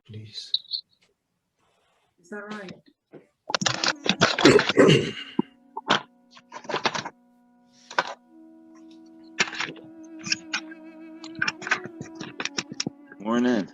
Please. Is that right? Morning.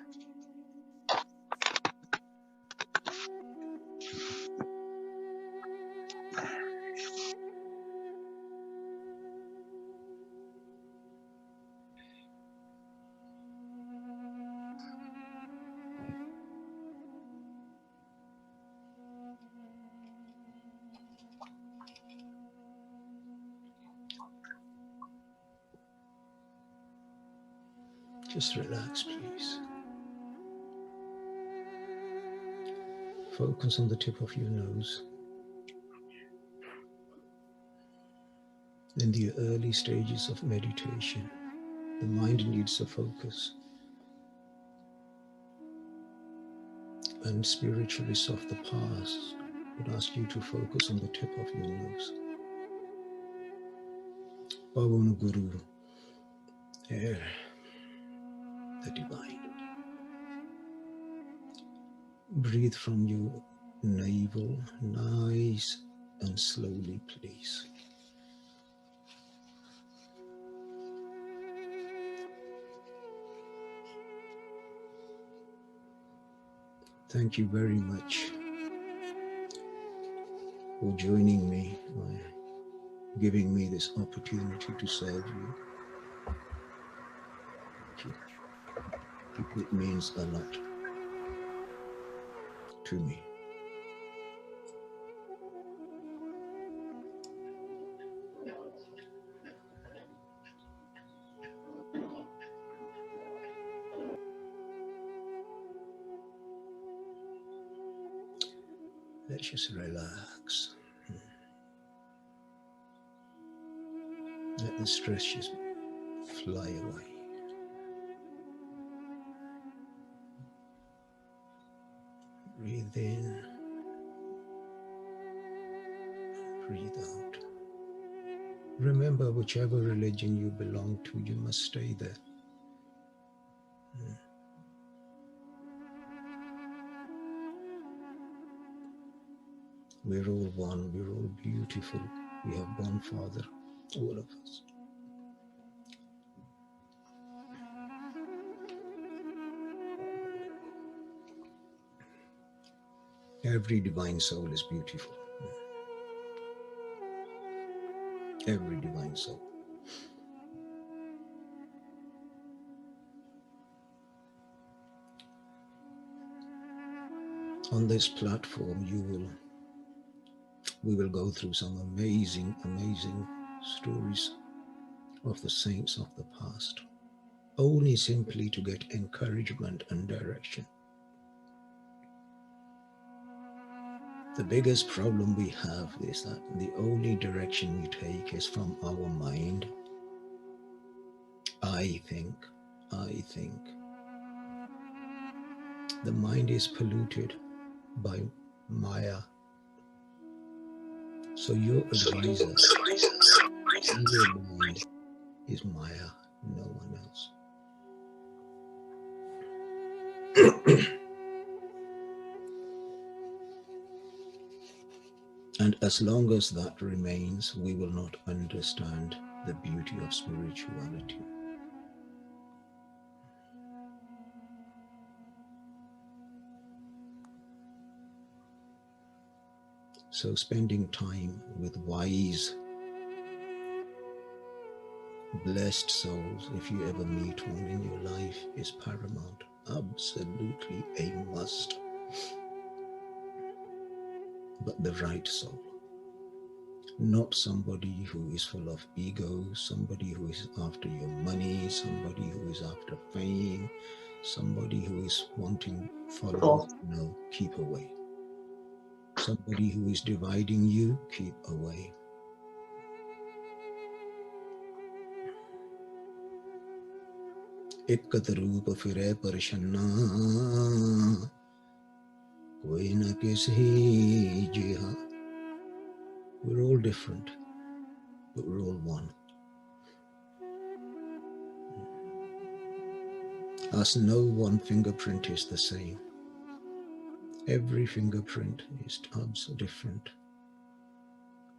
Just relax, please. Focus on the tip of your nose. In the early stages of meditation, the mind needs a focus. And spiritualists of the past would ask you to focus on the tip of your nose. Pavan Guru, air, the divine. Breathe from your navel, nice and slowly, please. Thank you very much for joining me, giving me this opportunity to serve you. Thank you. It means a lot to me. Let's just relax. Let the stress just fly away. Breathe in, breathe out. Remember, whichever religion you belong to, you must stay there. We're all one, we're all beautiful. We have one Father, all of us. Every divine soul is beautiful. Every divine soul. On this platform, we will go through some amazing stories of the saints of the past, only simply to get encouragement and direction. The biggest problem we have is that the only direction we take is from our mind. I think. The mind is polluted by Maya. So your advisor in your mind is Maya, no one else. And as long as that remains, we will not understand the beauty of spirituality. So spending time with wise, blessed souls, if you ever meet one in your life, is paramount. Absolutely a must. But the right soul. Not somebody who is full of ego, somebody who is after your money, somebody who is after fame, somebody who is wanting followers. No, keep away. Somebody who is dividing you, keep away. Ikkat roop phire parshanna. koi na kisi jiha. We're all different, but we're all one. As no one fingerprint is the same. Every fingerprint is different.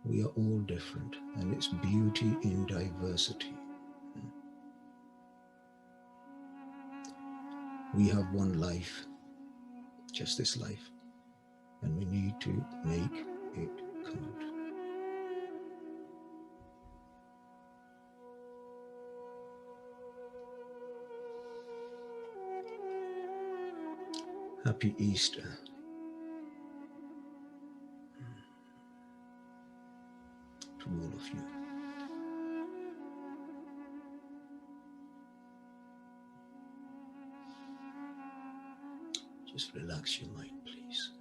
We are all different, and it's beauty in diversity. We have one life, just this life, and we need to make it count. Happy Easter. To all of you. Just relax your mind, please.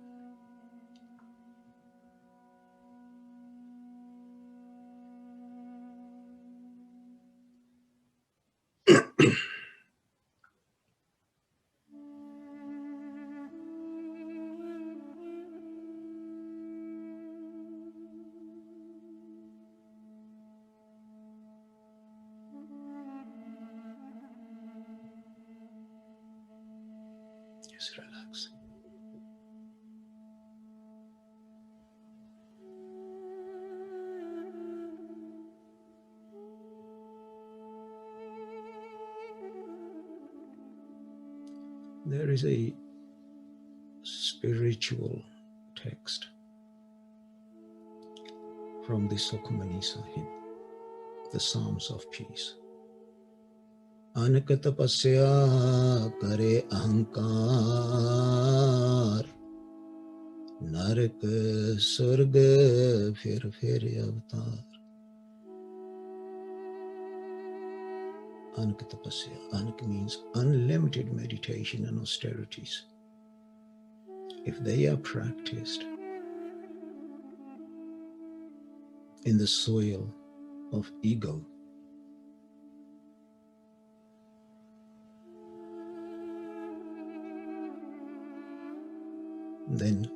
Just relax. There is a spiritual text from the Sukhmani Sahib, the Psalms of Peace. Anak tapasya kare ahankar, narak surg fir avatar. Anak tapasya. Anak means unlimited meditation and austerities. If they are practiced in the soil of ego, then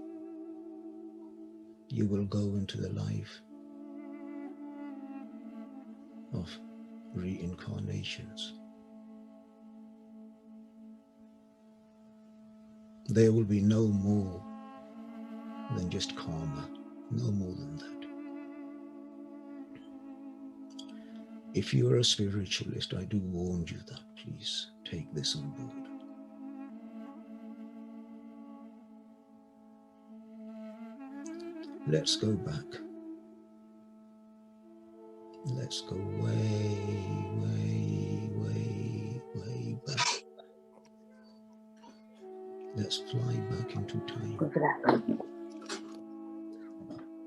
you will go into the life of reincarnations. There will be no more than just karma, no more than that. If you are a spiritualist, I do warn you that please take this on board. Let's go back. Let's go way, way, way, way back. Let's fly back into time.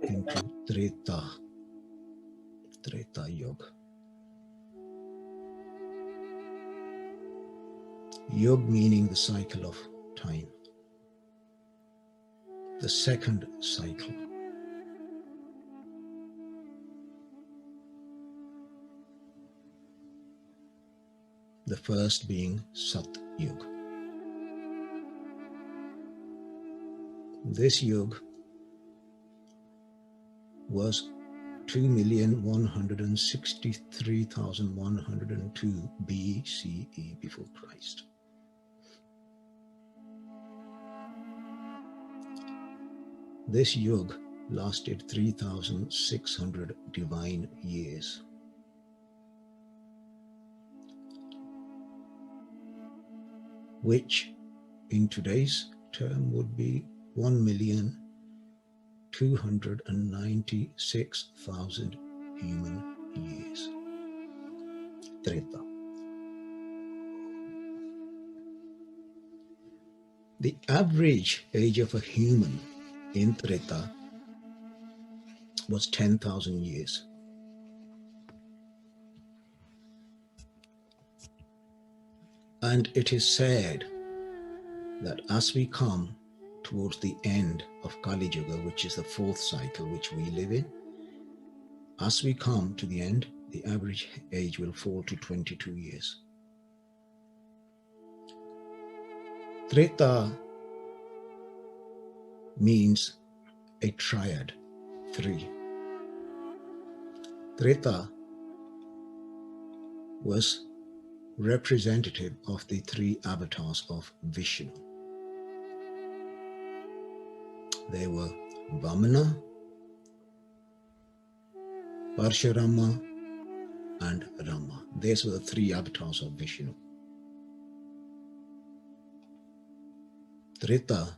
Into Treta Yoga. Yoga meaning the cycle of time. The second cycle. The first being Sat Yuga. This Yuga was 2,163,102 BCE before Christ. This Yuga lasted 3,600 divine years. Which in today's term would be 1,296,000 human years. Treta. The average age of a human in Treta was 10,000 years. And it is said that as we come towards the end of Kali Yuga, which is the fourth cycle which we live in, as we come to the end, the average age will fall to 22 years. Treta means a triad, three. Treta was representative of the three avatars of Vishnu. They were Vamana, Parshurama, and Rama. These were the three avatars of Vishnu. Treta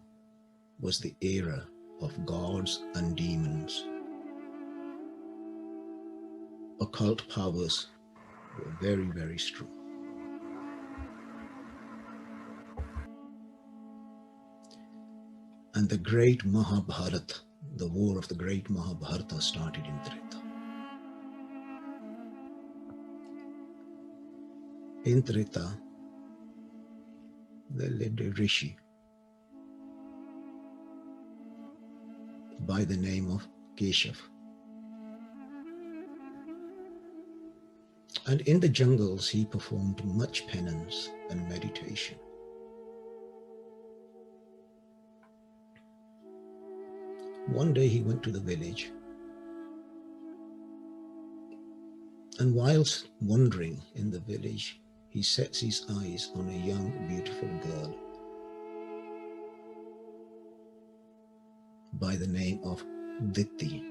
was the era of gods and demons. Occult powers were very, very strong. And the great Mahabharata, the war of the great Mahabharata, started in Treta. In Treta, there lived a rishi by the name of Keshav. And in the jungles, he performed much penance and meditation. One day he went to the village, and whilst wandering in the village, he sets his eyes on a young, beautiful girl by the name of Diti,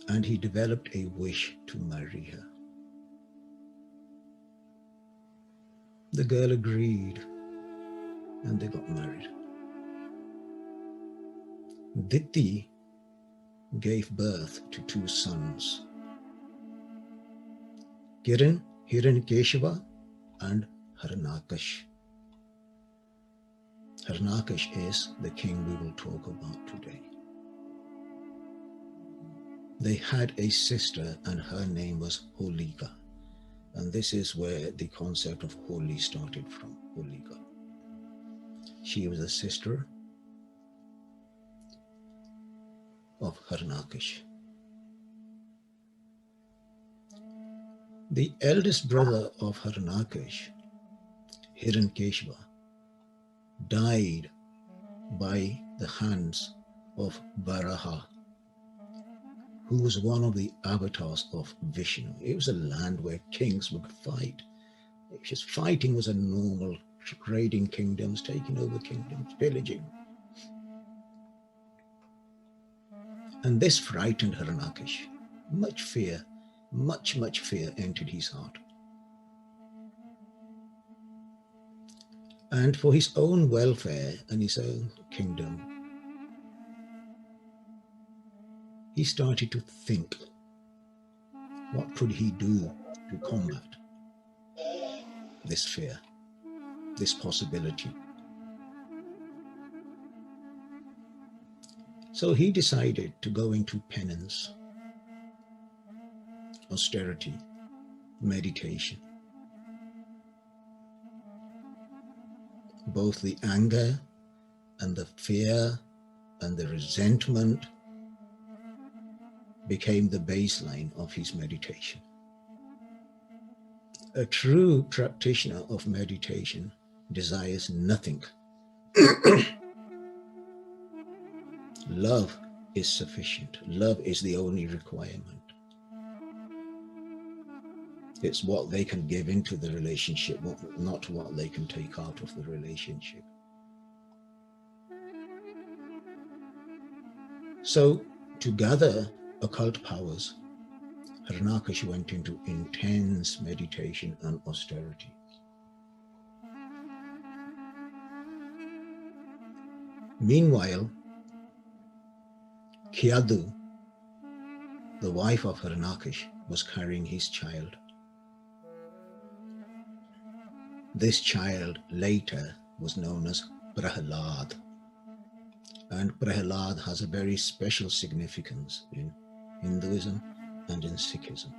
and he developed a wish to marry her. The girl agreed, and they got married. Diti gave birth to two sons, Kiran, Hiranyakeshava, and Harnakash. Harnakash is the king we will talk about today. They had a sister, and her name was Holika. And this is where the concept of holy started from, Holika. She was a sister of Harnakash. The eldest brother of Harnakash, Hiranyakeshava, died by the hands of Varaha, who was one of the avatars of Vishnu. It was a land where kings would fight. Just fighting was a normal, raiding kingdoms, taking over kingdoms, pillaging. And this frightened Harnakash. Much fear entered his heart. And for his own welfare and his own kingdom, he started to think, what could he do to combat this fear, this possibility? So he decided to go into penance, austerity, meditation. Both the anger and the fear and the resentment became the baseline of his meditation. A true practitioner of meditation desires nothing. Love is sufficient. Love is the only requirement. It's what they can give into the relationship, not what they can take out of the relationship. So, to gather occult powers, Harnakash went into intense meditation and austerity. Meanwhile, Kyadu, the wife of Harnakash, was carrying his child. This child later was known as Prahlad. And Prahlad has a very special significance in Hinduism and in Sikhism.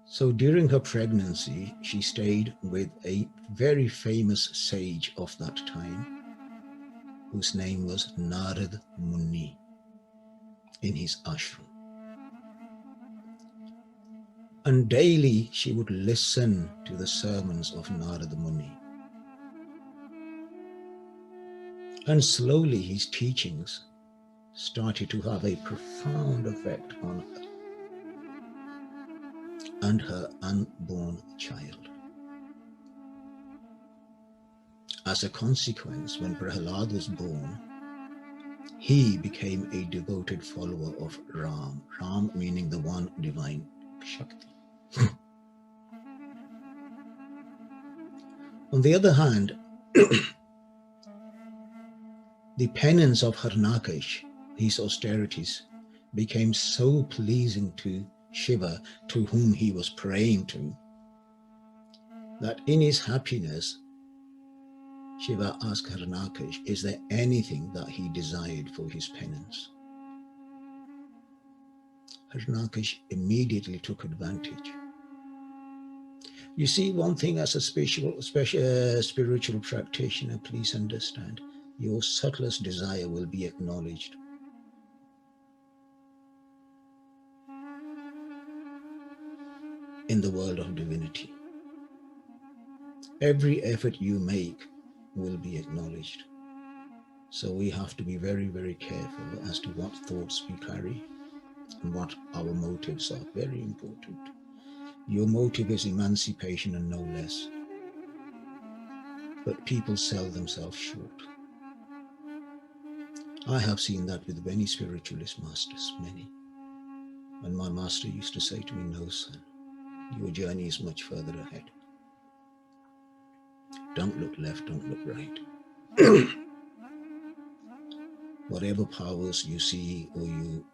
So during her pregnancy, she stayed with a very famous sage of that time, whose name was Narad Muni, in his ashram. And daily she would listen to the sermons of Narad Muni. And slowly his teachings started to have a profound effect on her and her unborn child. As a consequence, when Prahlad was born, he became a devoted follower of Ram. Ram meaning the one divine Shakti. On the other hand, the penance of Harnakash, his austerities, became so pleasing to Shiva, to whom he was praying to, that in his happiness, Shiva asked Harnakash, is there anything that he desired for his penance? Harnakash immediately took advantage. You see, one thing as a spiritual practitioner, please understand, your subtlest desire will be acknowledged. In the world of divinity, every effort you make will be acknowledged. So we have to be very, very careful as to what thoughts we carry and what our motives are. Very important. Your motive is emancipation and no less. But people sell themselves short. I have seen that with many spiritualist masters, many. And my master used to say to me, no, son, your journey is much further ahead. Don't look left, don't look right. Whatever powers you see or you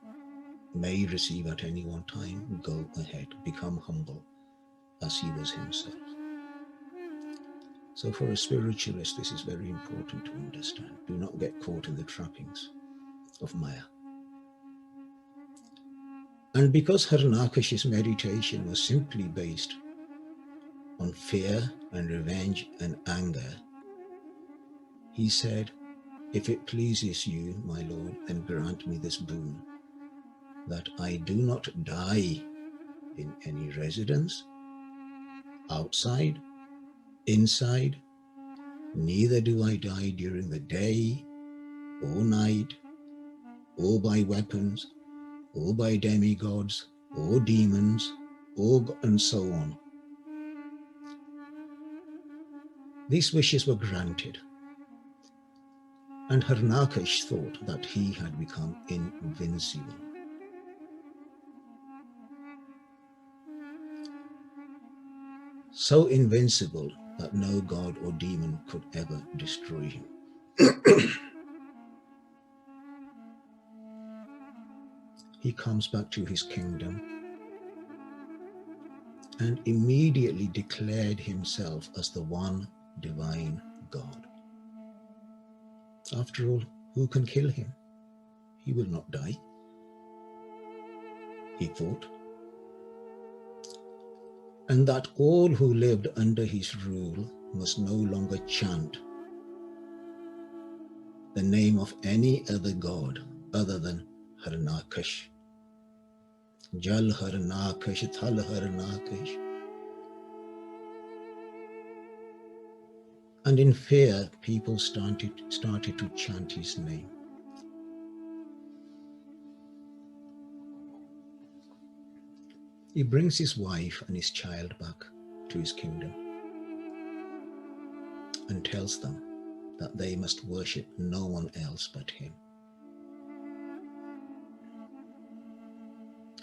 may receive at any one time, go ahead, become humble as he was himself. So for a spiritualist, this is very important to understand. Do not get caught in the trappings of Maya. And because Harnakash's meditation was simply based on fear and revenge and anger, he said, if it pleases you, my Lord, then grant me this boon, that I do not die in any residence, outside, inside, neither do I die during the day or night, or by weapons, or by demigods, or demons, and so on. These wishes were granted, and Harnakash thought that he had become invincible. So invincible that no god or demon could ever destroy him. He comes back to his kingdom and immediately declared himself as the one divine God. After all, who can kill him? He will not die, he thought. And that all who lived under his rule must no longer chant the name of any other god other than Harnakash. Jal Harnakash, Thal Harnakash. And in fear, people started to chant his name. He brings his wife and his child back to his kingdom and tells them that they must worship no one else but him.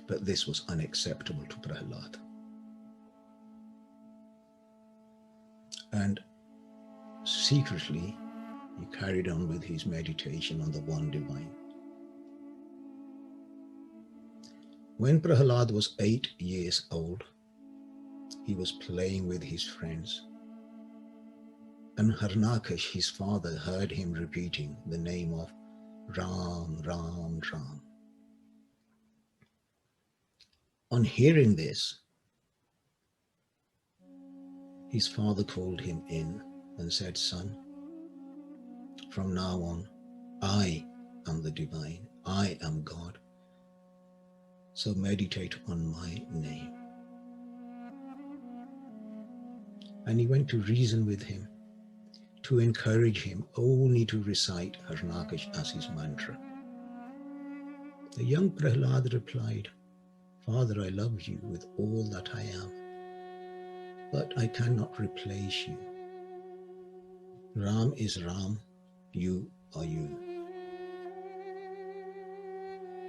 But this was unacceptable to Prahlad. And secretly, he carried on with his meditation on the one divine. When Prahlad was 8 years old, he was playing with his friends. And Harnakash, his father, heard him repeating the name of Ram, Ram, Ram. On hearing this, his father called him in and said, son, from now on, I am the divine. I am God. So meditate on my name. And he went to reason with him, to encourage him only to recite Harnakash as his mantra. The young Prahlad replied, "Father, I love you with all that I am, but I cannot replace you. Ram is Ram, you are you."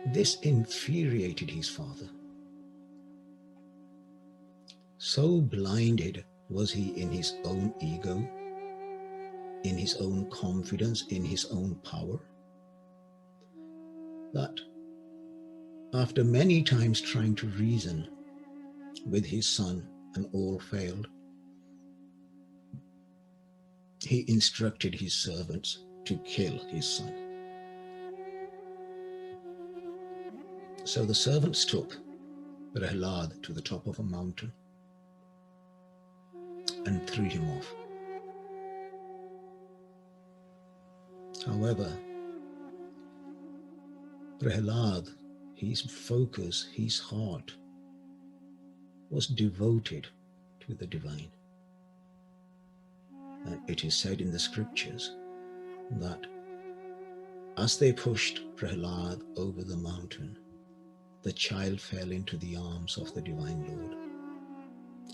This infuriated his father. So blinded was he in his own ego, in his own confidence, in his own power, that after many times trying to reason with his son and all failed, he instructed his servants to kill his son. So the servants took Prahlad to the top of a mountain and threw him off. However, Prahlad, his focus, his heart was devoted to the divine. And it is said in the scriptures that as they pushed Prahlad over the mountain, the child fell into the arms of the divine Lord.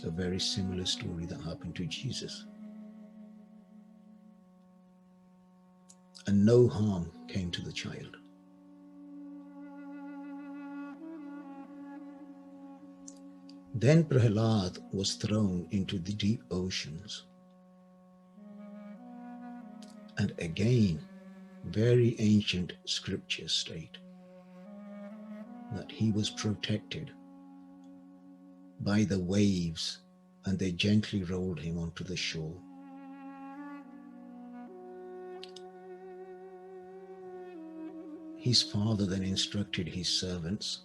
A very similar story that happened to Jesus. And no harm came to the child. Then Prahlad was thrown into the deep oceans. And again, very ancient scriptures state that he was protected by the waves, and they gently rolled him onto the shore. His father then instructed his servants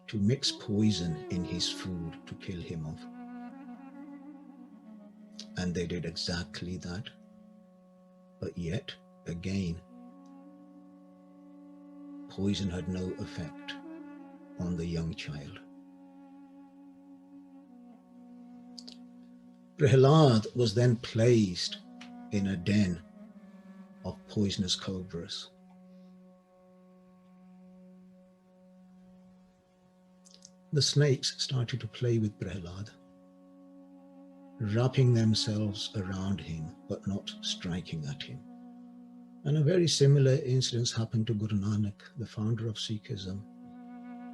to mix poison in his food to kill him off. And they did exactly that. But yet, again, poison had no effect on the young child. Prahlad was then placed in a den of poisonous cobras. The snakes started to play with Prahlad, wrapping themselves around him but not striking at him. And a very similar incident happened to Guru Nanak, the founder of Sikhism,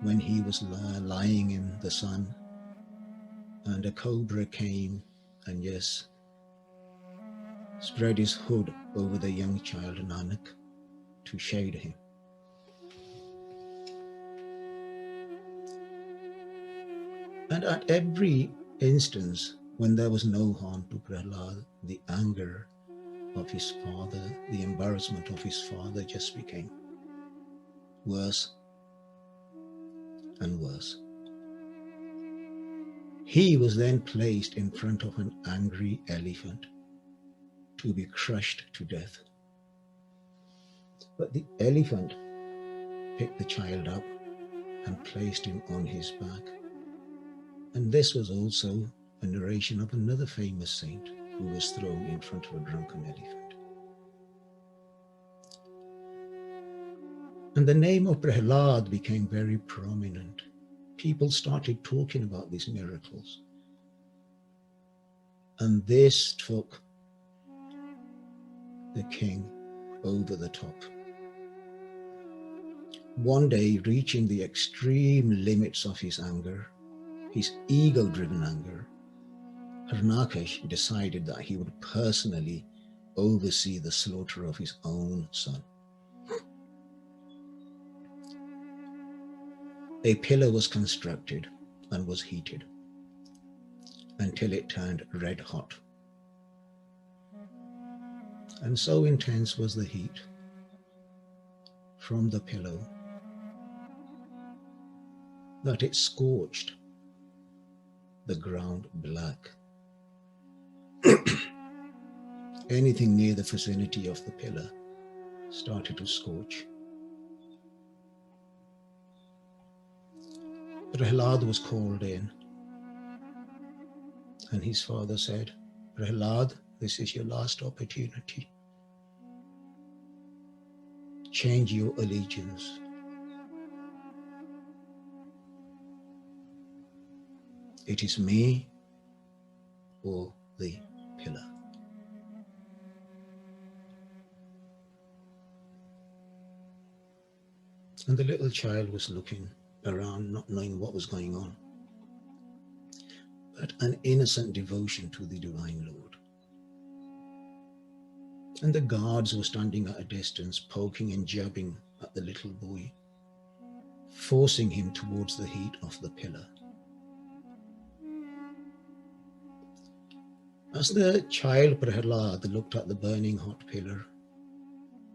when he was lying in the sun and a cobra came and, yes, spread his hood over the young child Nanak to shade him. And at every instance when there was no harm to Prahlad, the anger of his father, the embarrassment of his father just became worse and worse. He was then placed in front of an angry elephant to be crushed to death. But the elephant picked the child up and placed him on his back. And this was also a narration of another famous saint who was thrown in front of a drunken elephant. And the name of Prahlad became very prominent. People started talking about these miracles. And this took the king over the top. One day, reaching the extreme limits of his anger, his ego-driven anger, Harnakash decided that he would personally oversee the slaughter of his own son. A pillar was constructed and was heated until it turned red hot. And so intense was the heat from the pillow that it scorched the ground black. Anything near the vicinity of the pillar started to scorch. Prahlad was called in, and his father said, "Prahlad, This is your last opportunity. Change your allegiance. It is me or the pillar. And the little child was looking around, not knowing what was going on, but an innocent devotion to the divine Lord. And the guards were standing at a distance, poking and jabbing at the little boy, forcing him towards the heat of the pillar. As the child Prahlad looked at the burning hot pillar,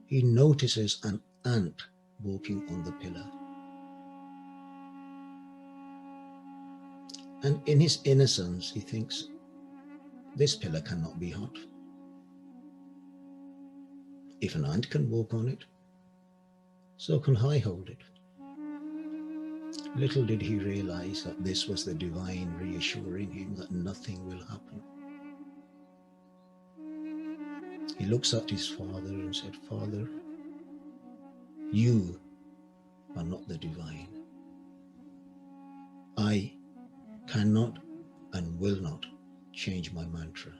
he notices an ant walking on the pillar. And in his innocence, he thinks, this pillar cannot be hot. If an ant can walk on it, so can I hold it. Little did he realize that this was the divine reassuring him that nothing will happen. He looks at his father and said, Father, you are not the divine. I cannot and will not change my mantra.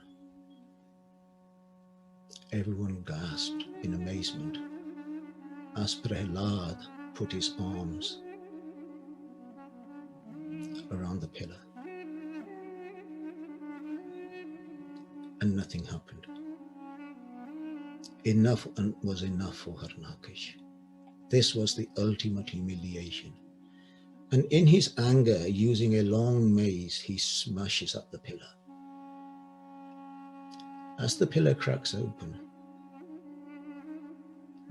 Everyone gasped in amazement as Prahlad put his arms around the pillar, and nothing happened. Enough was enough for Harnakish. This was the ultimate humiliation. And in his anger, using a long mace, he smashes at the pillar. As the pillar cracks open,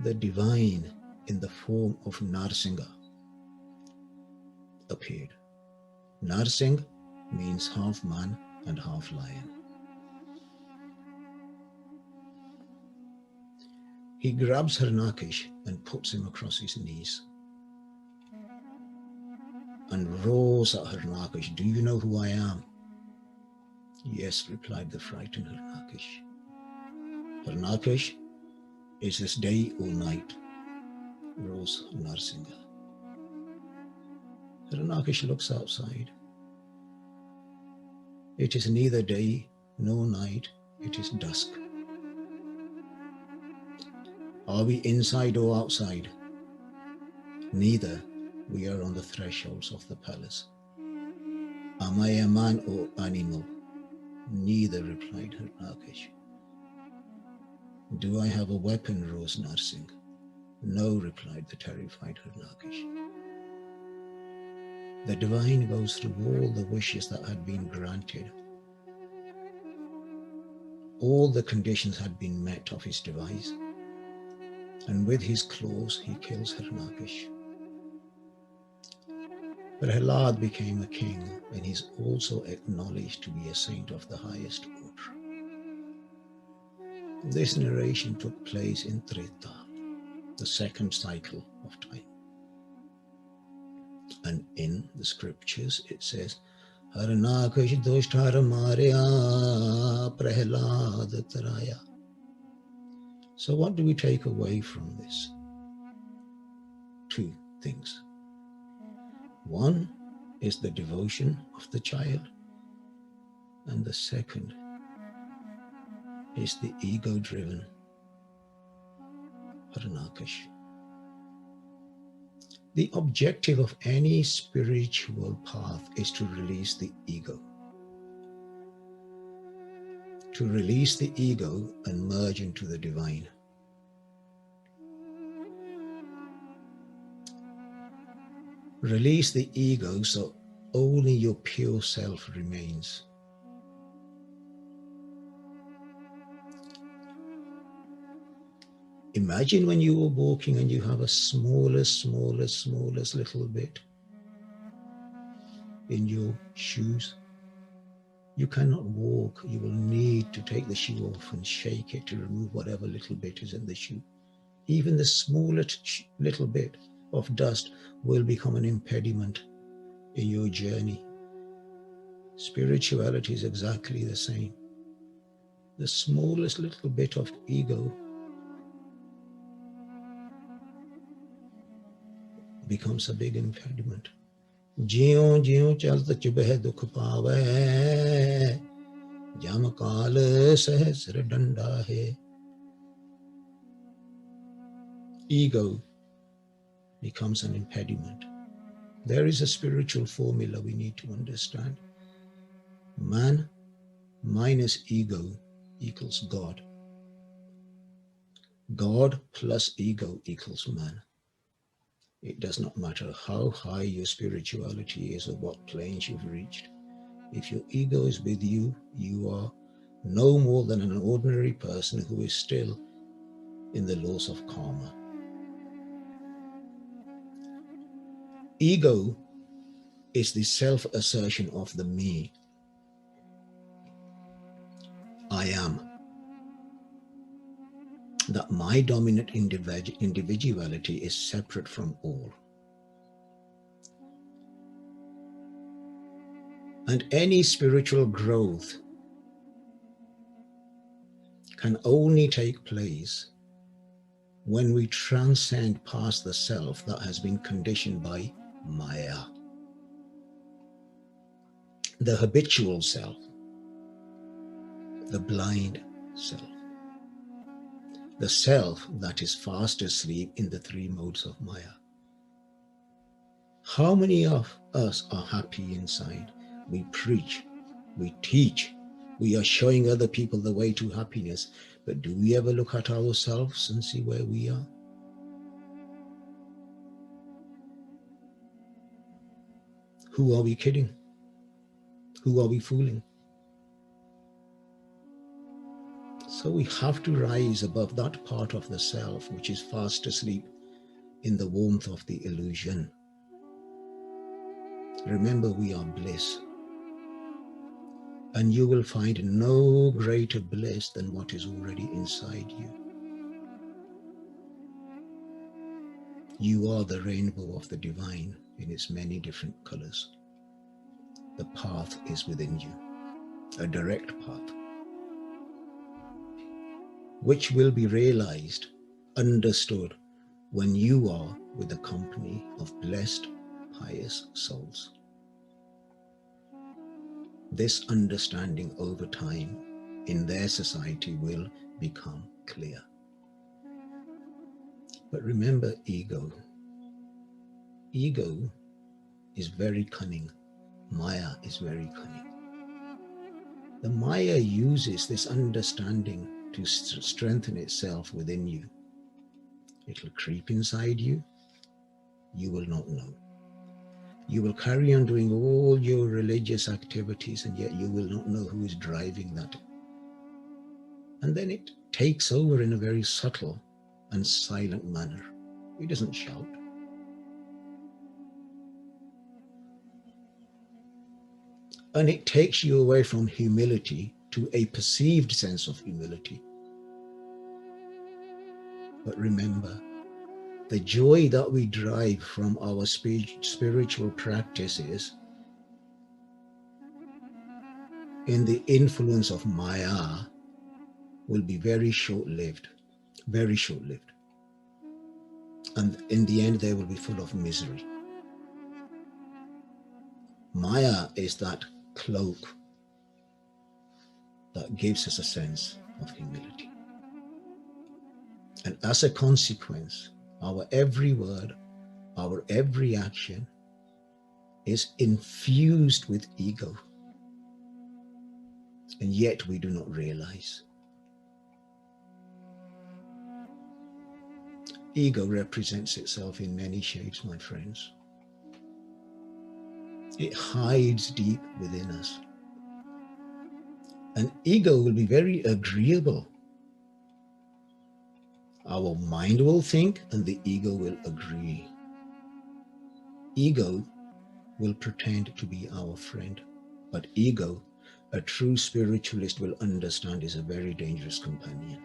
the divine in the form of Narsingha appeared. Narsingh means half man and half lion. He grabs Harnakish and puts him across his knees and roars at Harnakish, do you know who I am? Yes, replied the frightened Harnakish. Harnakish, is this day or night? Roars Narsingha. Harnakish looks outside. It is neither day nor night, it is dusk. Are we inside or outside? Neither. We are on the thresholds of the palace. Am I a man or animal? Neither, replied Harnakish. Do I have a weapon? Roars Narsingh. No, replied the terrified Harnakish. The divine goes through all the wishes that had been granted. All the conditions had been met of his device, and with his claws he kills Harnakish. Prahlad became a king, and he is also acknowledged to be a saint of the highest order. This narration took place in Treta, the second cycle of time. And in the scriptures it says, Harnakish doshthar marya Prahlad taraya. So what do we take away from this? Two things. One is the devotion of the child, and the second is the ego-driven Harnakish. The objective of any spiritual path is to release the ego. To release the ego and merge into the divine. Release the ego so only your pure self remains. Imagine when you were walking and you have a smallest little bit in your shoes. You cannot walk. You will need to take the shoe off and shake it to remove whatever little bit is in the shoe. Even the smallest little bit of dust will become an impediment in your journey. Spirituality is exactly the same. the smallest little bit of ego becomes a big impediment. ਜਿਉਂ ਜਿਉਂ ਚਲਤ ਚੁਬਹਿ ਦੁਖ ਪਾਵੈ ਜਮ ਕਾਲ ਸਹਸਰ ਡੰਡਾ ਹੈ. Ego becomes an impediment. There is a spiritual formula we need to understand. Man minus ego equals God. God plus ego equals man. It does not matter how high your spirituality is or what planes you've reached. If your ego is with you, you are no more than an ordinary person who is still in the laws of karma. Ego is the self-assertion of the me. I am. That my dominant individuality is separate from all. And any spiritual growth can only take place when we transcend past the self that has been conditioned by Maya. The habitual self, the blind self, the self that is fast asleep in the three modes of Maya. How many of us are happy inside? We preach, we teach, we are showing other people the way to happiness, but do we ever look at ourselves and see where we are? Who are we kidding? Who are we fooling? So we have to rise above that part of the self which is fast asleep in the warmth of the illusion. Remember, we are bliss. And you will find no greater bliss than what is already inside you. You are the rainbow of the divine in its many different colors. The path is within you, a direct path, which will be realized, understood, when you are with the company of blessed, pious souls. This understanding over time in their society will become clear. But remember, ego is very cunning. Maya is very cunning. The Maya uses this understanding to strengthen itself within you. It will creep inside you. You will not know. You will carry on doing all your religious activities, and yet you will not know who is driving that. And then it takes over in a very subtle and silent manner. It doesn't shout. And it takes you away from humility to a perceived sense of humility. But remember, the joy that we derive from our spiritual practices in the influence of Maya will be very short-lived, very short-lived. And in the end, they will be full of misery. Maya is that cloak that gives us a sense of humility. And as a consequence, our every word, our every action is infused with ego. And yet we do not realize. Ego represents itself in many shapes, my friends. It hides deep within us. And ego will be very agreeable. Our mind will think and the ego will agree. Ego will pretend to be our friend, but ego, a true spiritualist will understand, is a very dangerous companion.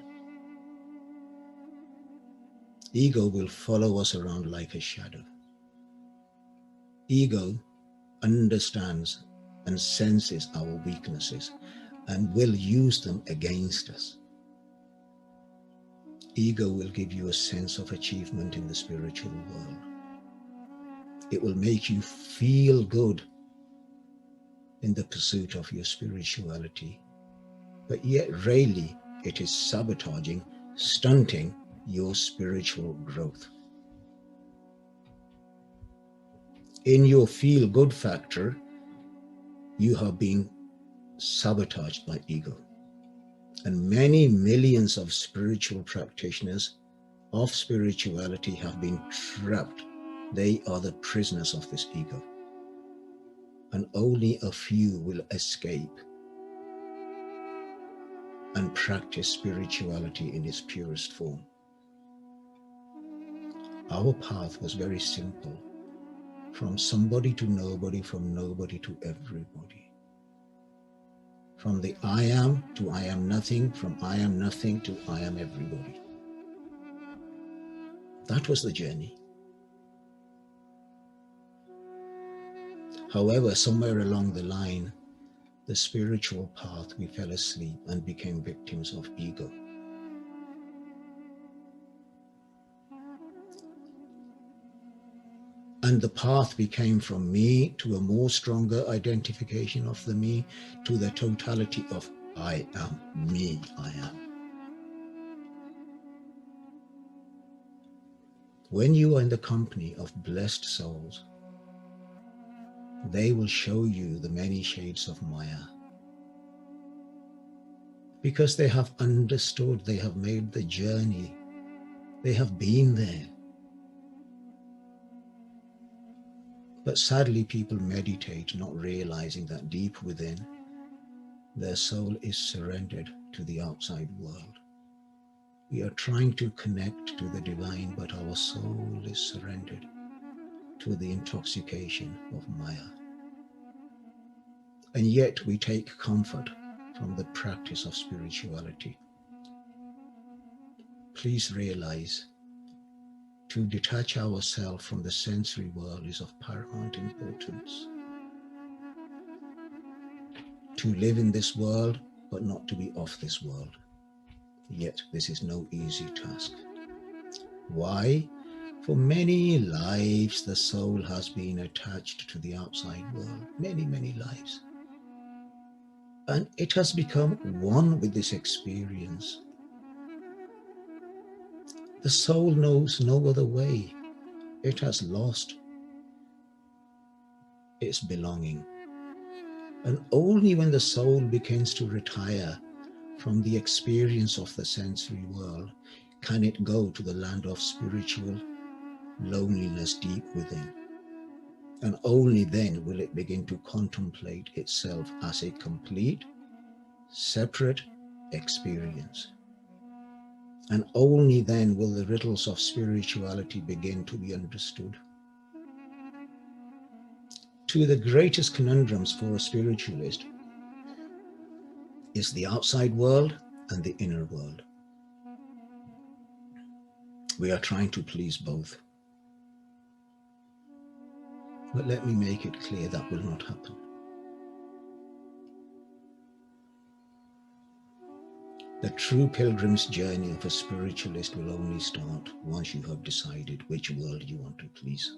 Ego will follow us around like a shadow. Ego understands and senses our weaknesses and will use them against us. Ego will give you a sense of achievement in the spiritual world. It will make you feel good in the pursuit of your spirituality, but yet really it is sabotaging, stunting your spiritual growth. In your feel-good factor, you have been sabotaged by ego. And many millions of spiritual practitioners of spirituality have been trapped. They are the prisoners of this ego. And only a few will escape and practice spirituality in its purest form. Our path was very simple. From somebody to nobody, from nobody to everybody. From the I am to I am nothing, from I am nothing to I am everybody. That was the journey. However, somewhere along the line, the spiritual path, we fell asleep and became victims of ego. And the path became from me to a more stronger identification of the me to the totality of I am, me, I am. When you are in the company of blessed souls, they will show you the many shades of Maya. Because they have understood, they have made the journey, they have been there. But sadly, people meditate, not realizing that deep within, their soul is surrendered to the outside world. We are trying to connect to the divine, but our soul is surrendered to the intoxication of Maya. And yet we take comfort from the practice of spirituality. Please realize, to detach ourselves from the sensory world is of paramount importance. To live in this world, but not to be of this world. Yet this is no easy task. Why? For many lives, the soul has been attached to the outside world. Many, many lives. And it has become one with this experience. The soul knows no other way. It has lost its belonging. And only when the soul begins to retire from the experience of the sensory world can it go to the land of spiritual loneliness deep within. And only then will it begin to contemplate itself as a complete, separate experience. And only then will the riddles of spirituality begin to be understood. Two of the greatest conundrums for a spiritualist is the outside world and the inner world. We are trying to please both. But let me make it clear that will not happen. The true pilgrim's journey of a spiritualist will only start once you have decided which world you want to please.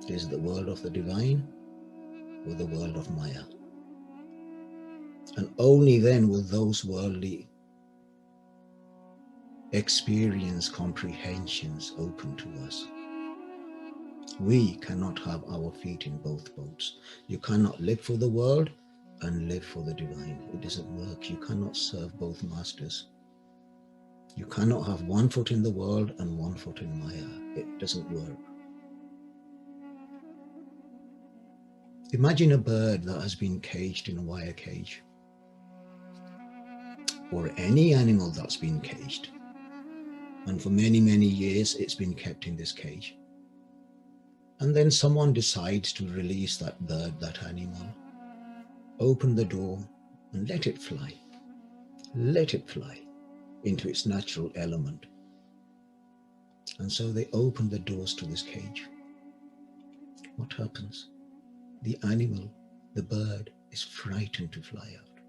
Is it the world of the divine or the world of Maya? And only then will those worldly experience comprehensions open to us. We cannot have our feet in both boats. You cannot live for the world and live for the divine. It doesn't work. You cannot serve both masters. You cannot have one foot in the world and one foot in Maya. It doesn't work. Imagine a bird that has been caged in a wire cage, or any animal that's been caged. And for many, many years, it's been kept in this cage. And then someone decides to release that bird, that animal, open the door and let it fly. Let it fly into its natural element. And so they open the doors to this cage. What happens? The animal, the bird, is frightened to fly out.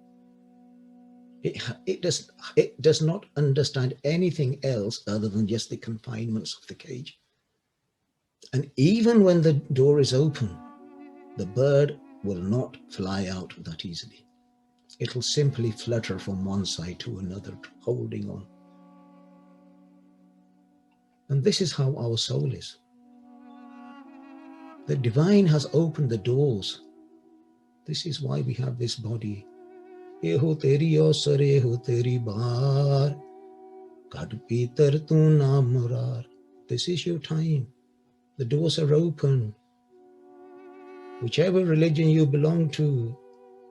It does not understand anything else other than just the confinements of the cage. And even when the door is open, the bird will not fly out that easily. It'll simply flutter from one side to another, holding on. And this is how our soul is. The divine has opened the doors. This is why we have this body. Eho teri osar, eho teri bar, Gad Peter tu na murar. This is your time. The doors are open. Whichever religion you belong to,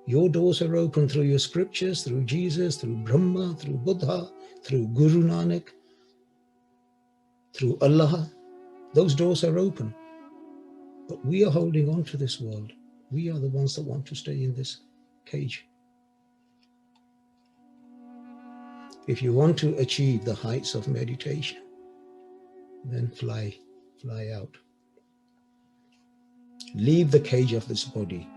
your doors are open through your scriptures, through Jesus, through Brahma, through Buddha, through Guru Nanak, through Allah. Those doors are open. But we are holding on to this world. We are the ones that want to stay in this cage. If you want to achieve the heights of meditation, then fly out. Leave the cage of this body.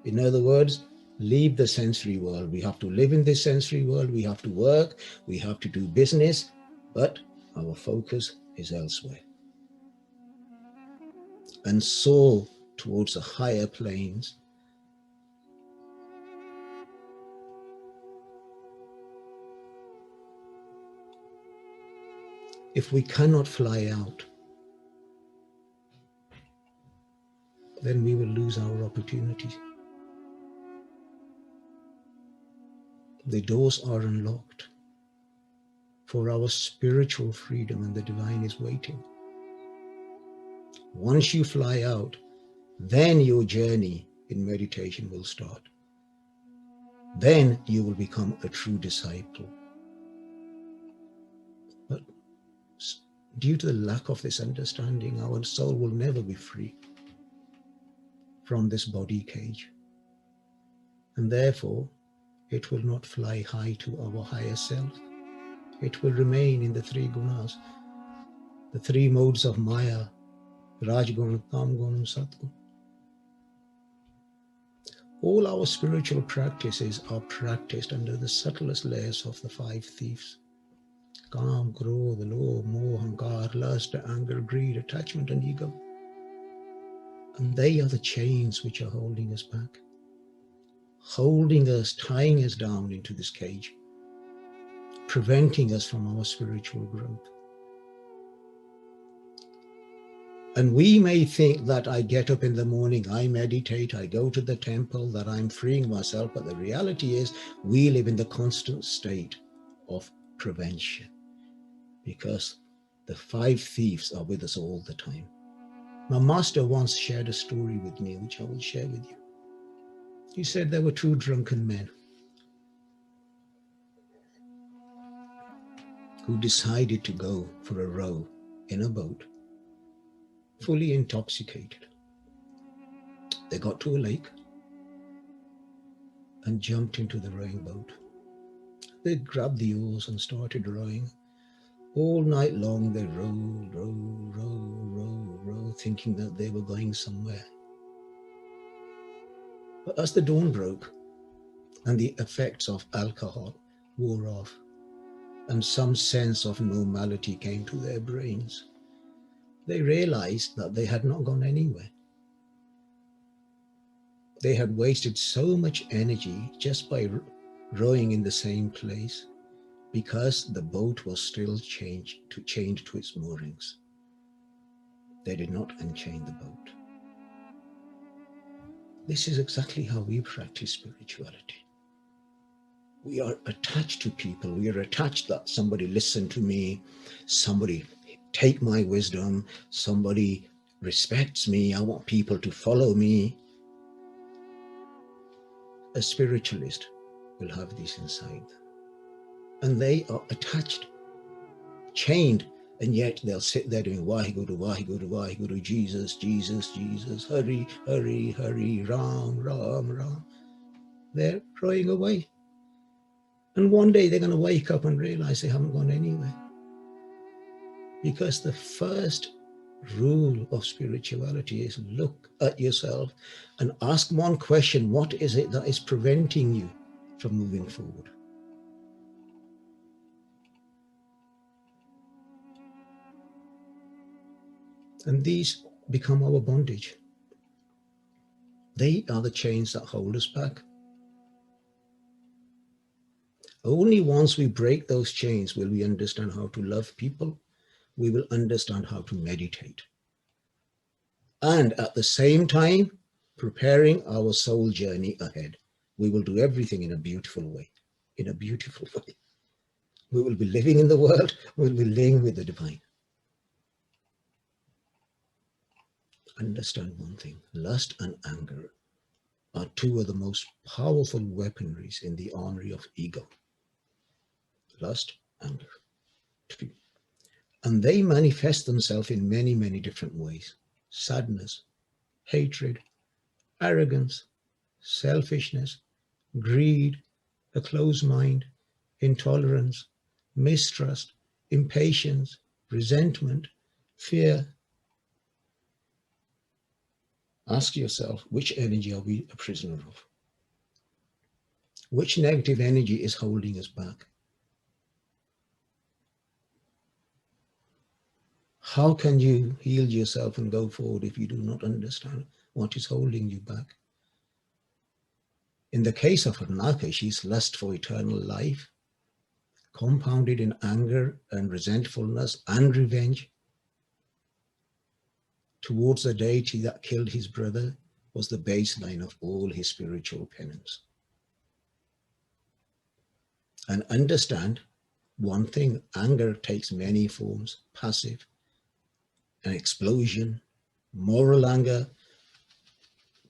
In other words, leave the sensory world. We have to live in this sensory world. We have to work. We have to do business. But our focus is elsewhere. And soar towards the higher planes. If we cannot fly out, then we will lose our opportunities. The doors are unlocked for our spiritual freedom, and the divine is waiting. Once you fly out, then your journey in meditation will start. Then you will become a true disciple. But due to the lack of this understanding, our soul will never be free from this body cage. And therefore, it will not fly high to our higher self. It will remain in the three gunas, the three modes of Maya, Rajguna, Tamguna, and Satguna. All our spiritual practices are practiced under the subtlest layers of the five thieves. Kam, Krodha, Lobh, Moh, Ahankar, lust, anger, greed, attachment, and ego. And they are the chains which are holding us back, holding us, tying us down into this cage, preventing us from our spiritual growth. And we may think that I get up in the morning, I meditate, I go to the temple, that I'm freeing myself. But the reality is we live in the constant state of prevention, because the five thieves are with us all the time. My master once shared a story with me, which I will share with you. He said there were two drunken men who decided to go for a row in a boat, fully intoxicated. They got to a lake and jumped into the rowing boat. They grabbed the oars and started rowing. All night long they rowed, thinking that they were going somewhere. But as the dawn broke and the effects of alcohol wore off and some sense of normality came to their brains, they realized that they had not gone anywhere. They had wasted so much energy just by rowing in the same place, because the boat was still chained to its moorings. They did not unchain the boat. This is exactly how we practice spirituality. We are attached to people. We are attached that somebody listen to me, somebody take my wisdom, somebody respects me, I want people to follow me. A spiritualist will have this inside. And they are attached, chained, and yet they'll sit there doing Vaheguru, Vaheguru, Vaheguru, Jesus, Jesus, Jesus, Hari, Hari, Hari, Ram, Ram, Ram. They're rowing away. And one day they're going to wake up and realize they haven't gone anywhere. Because the first rule of spirituality is look at yourself and ask one question: what is it that is preventing you from moving forward? And these become our bondage. They are the chains that hold us back. Only once we break those chains will we understand how to love people. We will understand how to meditate. And at the same time, preparing our soul journey ahead. We will do everything in a beautiful way. In a beautiful way. We will be living in the world. We will be living with the divine. Understand one thing. Lust and anger are two of the most powerful weaponries in the armory of ego. Lust, anger. Two. And they manifest themselves in many, many different ways. Sadness, hatred, arrogance, selfishness, greed, a closed mind, intolerance, mistrust, impatience, resentment, fear. Ask yourself, which energy are we a prisoner of? Which negative energy is holding us back? How can you heal yourself and go forward if you do not understand what is holding you back? In the case of Harnaka, she's lust for eternal life, compounded in anger and resentfulness and revenge towards the deity that killed his brother was the baseline of all his spiritual penance. And understand one thing, anger takes many forms: passive, an explosion, moral anger.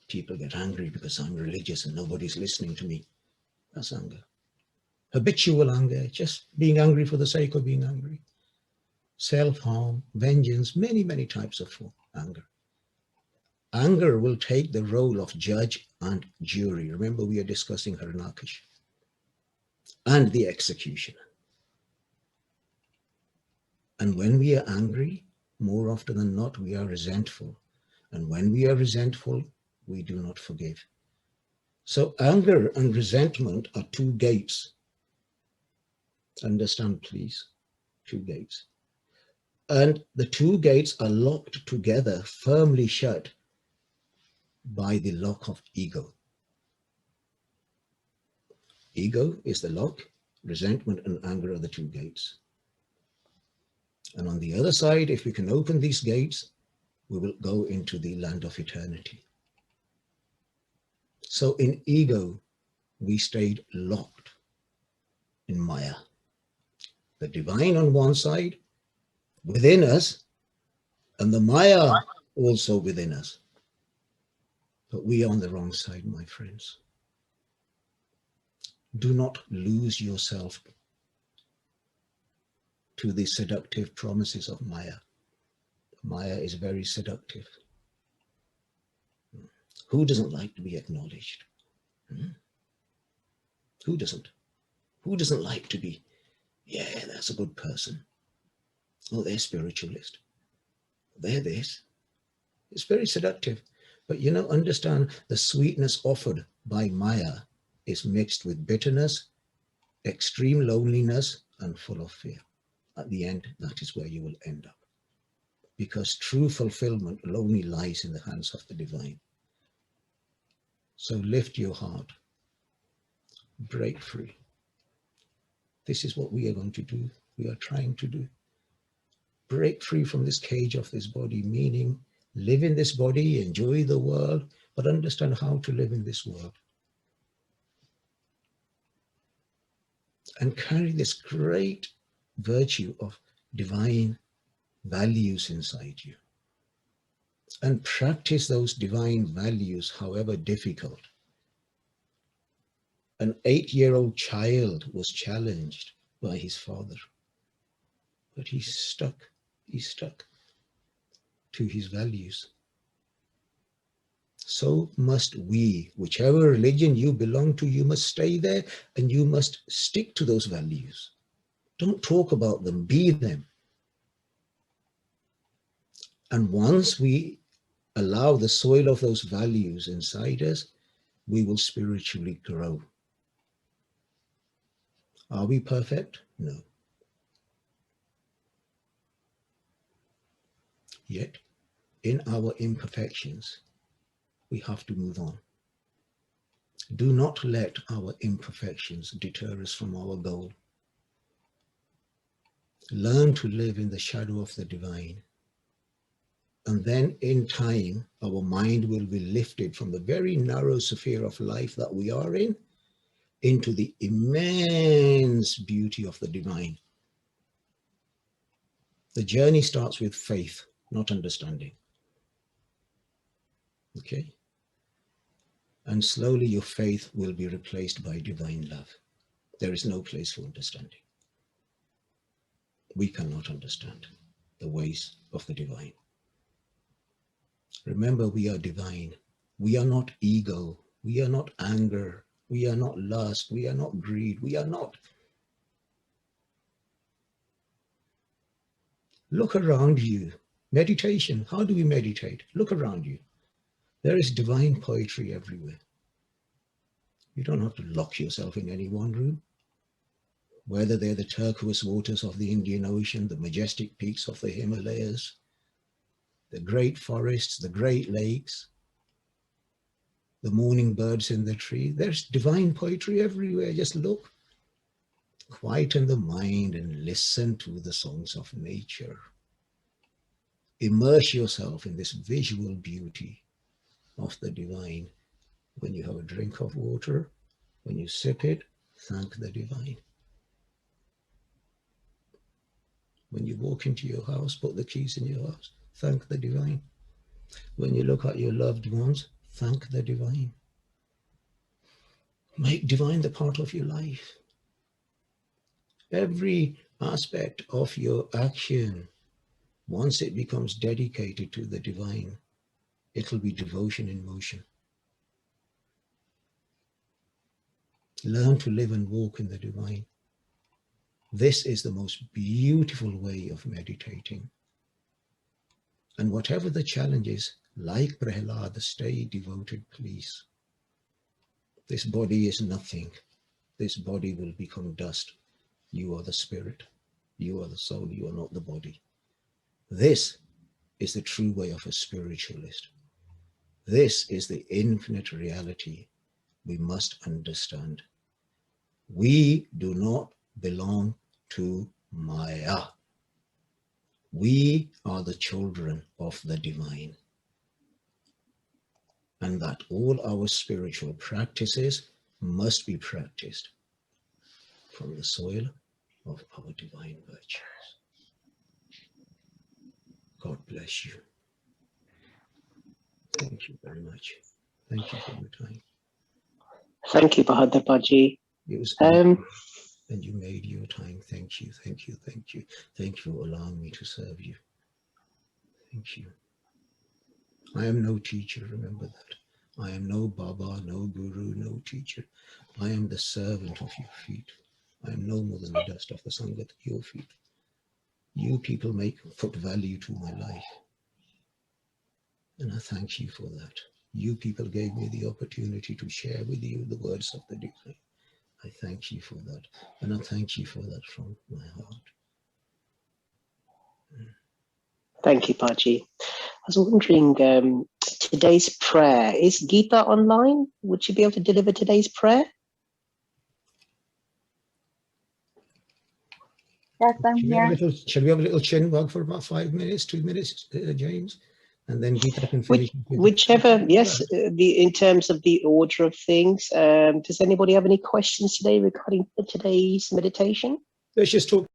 People get angry because I'm religious and nobody's listening to me. That's anger. Habitual anger, just being angry for the sake of being angry. Self-harm, vengeance, many, many types of anger. Anger will take the role of judge and jury. Remember, we are discussing Harnakash. And the executioner. And when we are angry, more often than not, we are resentful. And when we are resentful, we do not forgive. So anger and resentment are two gates. Understand, please, two gates. And the two gates are locked together, firmly shut by the lock of ego. Ego is the lock, resentment and anger are the two gates. And on the other side, if we can open these gates, we will go into the land of eternity. So in ego, we stayed locked in Maya. The divine on one side, within us, and the Maya also within us. But we are on the wrong side, my friends. Do not lose yourself to the seductive promises of Maya. Maya is very seductive. Who doesn't like to be acknowledged? Who doesn't? Who doesn't like to be, yeah, that's a good person. Oh, they're spiritualist. They're this. It's very seductive. But understand the sweetness offered by Maya is mixed with bitterness, extreme loneliness, and full of fear. At the end, that is where you will end up. Because true fulfillment only lies in the hands of the divine. So lift your heart, break free. This is what we are going to do. We are trying to do. Break free from this cage of this body, meaning live in this body, enjoy the world, but understand how to live in this world. And carry this great virtue of divine values inside you. And practice those divine values, however difficult. An 8-year-old child was challenged by his father, but he's stuck to his values. So must we, whichever religion you belong to, you must stay there and you must stick to those values. Don't talk about them, be them. And once we allow the soil of those values inside us, we will spiritually grow. Are we perfect? No. Yet, in our imperfections, we have to move on. Do not let our imperfections deter us from our goal. Learn to live in the shadow of the divine. And then in time, our mind will be lifted from the very narrow sphere of life that we are in into the immense beauty of the divine. The journey starts with faith, not understanding. Okay? And slowly your faith will be replaced by divine love. There is no place for understanding. We cannot understand the ways of the divine. Remember, we are divine. We are not ego. We are not anger. We are not lust. We are not greed. We are not. Look around you. Meditation. How do we meditate? Look around you. There is divine poetry everywhere. You don't have to lock yourself in any one room. Whether they're the turquoise waters of the Indian Ocean, the majestic peaks of the Himalayas, the great forests, the great lakes, the morning birds in the tree, there's divine poetry everywhere. Just look. Quieten the mind and listen to the songs of nature. Immerse yourself in this visual beauty of the divine. When you have a drink of water, when you sip it, thank the divine. When you walk into your house, put the keys in your house, thank the divine. When you look at your loved ones, thank the divine. Make divine the part of your life. Every aspect of your action, once it becomes dedicated to the divine, it'll be devotion in motion. Learn to live and walk in the divine. This is the most beautiful way of meditating. And whatever the challenges, like Prahlad, stay devoted, please. This body is nothing. This body will become dust. You are the spirit. You are the soul. You are not the body. This is the true way of a spiritualist. This is the infinite reality we must understand. We do not belong to Maya. We are the children of the divine. And that all our spiritual practices must be practiced from the soil of our divine virtues. God bless you. Thank you very much. Thank you for your time. Thank you, Bahadurji. It was and you made your time. Thank you, thank you, thank you. Thank you for allowing me to serve you. Thank you. I am no teacher, remember that. I am no Baba, no Guru, no teacher. I am the servant of your feet. I am no more than the dust of the Sangha at your feet. You people put value to my life. And I thank you for that. You people gave me the opportunity to share with you the words of the divine. I thank you for that. And I thank you for that from my heart. Thank you, Paji. I was wondering, today's prayer, is Geeta online? Would she be able to deliver today's prayer? Yes, I'm here. Shall we have a little chin wag for about 5 minutes, 2 minutes, James? And then Geeta can finish. Whichever, yes, in terms of the order of things. Does anybody have any questions today regarding today's meditation? Let's just talk